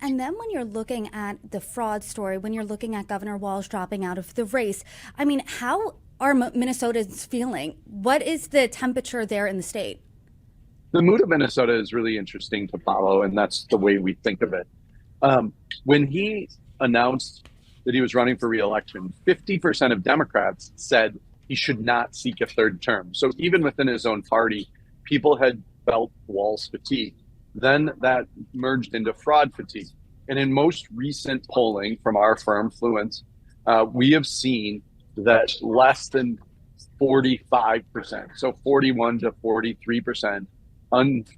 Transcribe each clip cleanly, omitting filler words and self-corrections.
And then when you're looking at the fraud story, when you're looking at Governor Walz dropping out of the race, I mean, how are Minnesotans feeling? What is the temperature there in the state? The mood of Minnesota is really interesting to follow, and that's the way we think of it. When he announced that he was running for reelection, 50% of Democrats said he should not seek a third term. So even within his own party, people had felt Walz fatigue. Then that merged into fraud fatigue. And in most recent polling from our firm, Fluence, we have seen that less than 45%, so 41 to 43%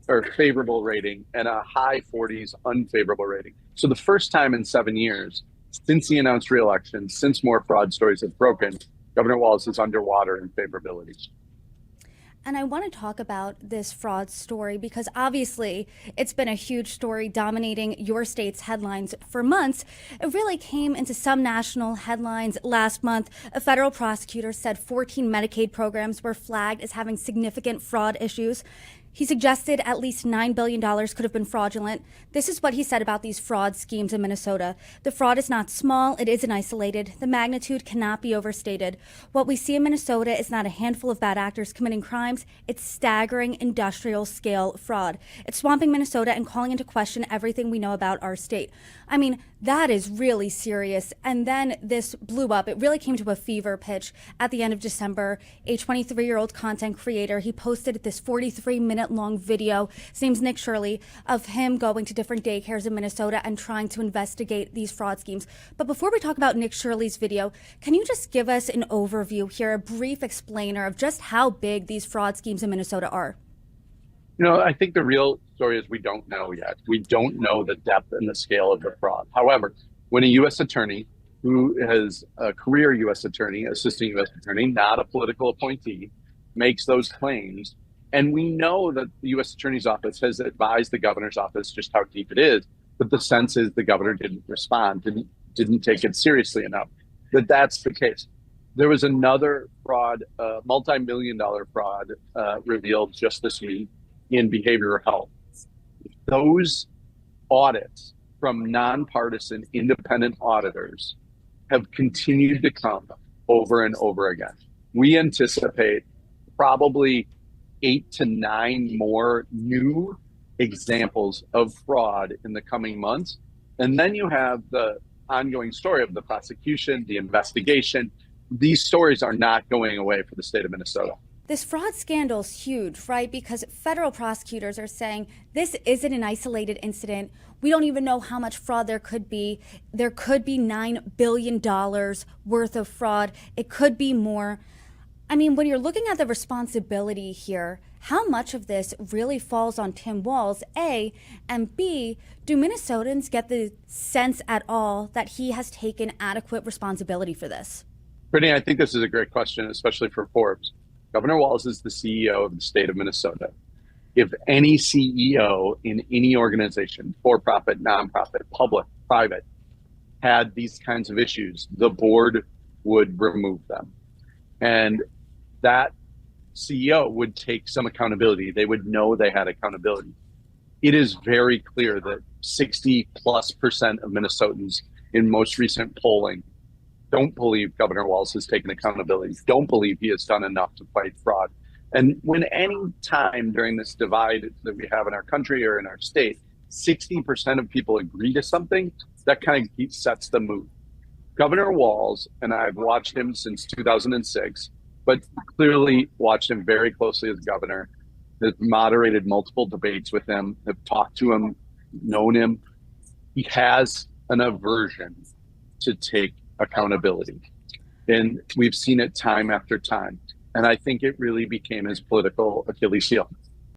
or favorable rating and a high 40s unfavorable rating. So the first time in 7 years since he announced re-election, since more fraud stories have broken, Governor Walz is underwater in favorability. And I want to talk about this fraud story because obviously it's been a huge story dominating your state's headlines for months. It really came into some national headlines last month. A federal prosecutor said 14 Medicaid programs were flagged as having significant fraud issues. He suggested at least $9 billion could have been fraudulent. This is what he said about these fraud schemes in Minnesota. The fraud is not small, it isn't isolated. The magnitude cannot be overstated. What we see in Minnesota is not a handful of bad actors committing crimes, it's staggering industrial scale fraud. It's swamping Minnesota and calling into question everything we know about our state. I mean, that is really serious. And then this blew up. It really came to a fever pitch at the end of December. A 23-year-old content creator, he posted this 43-minute long video, his name's Nick Shirley, of him going to different daycares in Minnesota and trying to investigate these fraud schemes. But before we talk about Nick Shirley's video, can you just give us an overview here, a brief explainer of just how big these fraud schemes in Minnesota are? I think the real story is we don't know yet. We don't know the depth and the scale of the fraud. However, when a U.S. attorney who is a career U.S. attorney, assistant U.S. attorney, not a political appointee, makes those claims, and we know that the U.S. Attorney's Office has advised the governor's office just how deep it is, but the sense is the governor didn't respond, didn't take it seriously enough, that's the case. There was another fraud, multi-million-dollar fraud revealed just this week in behavioral health. Those audits from nonpartisan independent auditors have continued to come over and over again. We anticipate probably 8 to 9 more new examples of fraud in the coming months. And then you have the ongoing story of the prosecution, the investigation. These stories are not going away for the state of Minnesota. This fraud scandal is huge, right? Because federal prosecutors are saying this isn't an isolated incident. We don't even know how much fraud there could be. There could be $9 billion worth of fraud. It could be more. I mean, when you're looking at the responsibility here, how much of this really falls on Tim Walz, A, and B, do Minnesotans get the sense at all that he has taken adequate responsibility for this? Brittany, I think this is a great question, especially for Forbes. Governor Walz is the CEO of the state of Minnesota. If any CEO in any organization, for-profit, nonprofit, public, private, had these kinds of issues, the board would remove them. And that CEO would take some accountability. They would know they had accountability. It is very clear that 60+% of Minnesotans in most recent polling don't believe Governor Walz has taken accountability, don't believe he has done enough to fight fraud. And when any time during this divide that we have in our country or in our state, 60% of people agree to something, that kind of sets the mood. Governor Walz, and I've watched him since 2006, but clearly watched him very closely as governor, have moderated multiple debates with him, have talked to him, known him. He has an aversion to take accountability. And we've seen it time after time. And I think it really became his political Achilles heel.